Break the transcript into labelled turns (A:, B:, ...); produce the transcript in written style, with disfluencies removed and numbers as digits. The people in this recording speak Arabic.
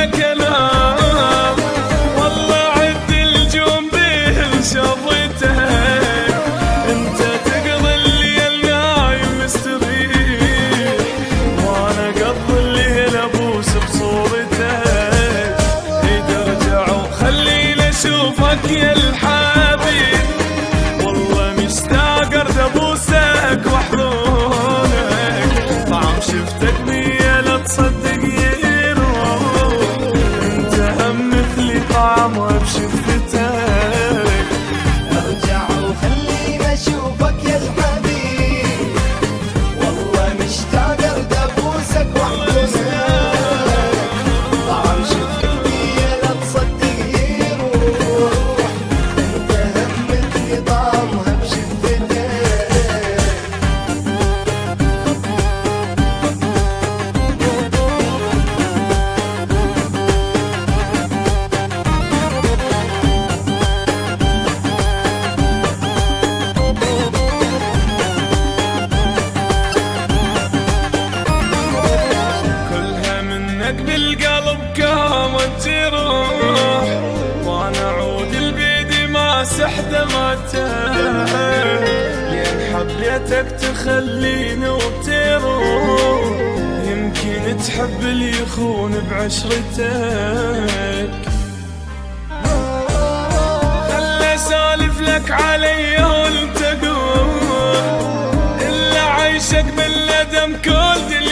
A: ولا كلام، والله عد الجوم به شظيتك، انت تقضي الليل نايم مستريح، وانا اقضي الليل ابوس بصورتك. عيد ارجع وخليني اشوفك يا الحبيب، والله مشتاق ارد ابوسك واحضنك، طعم شفتك بيا لا تصدق يروح، انت هم مثلي طعمه بشفتك.
B: ارجع وخليني اشوفك يا الحبيب، والله مشتاق ارد ابوسك واحضنك، طعم شفتك بيا لا تصدق يروح، انت هم مثلي طعمها بشفتك.
A: كلها منك بالقلب قامت تروح، وانا عود البيد ما سحدمته، لين حبيتك تخليني وتروح، يمكن تحب اللي يخون بعشرتك. خل اسولف لك علي وانت قول، الا عيشك بالندم كل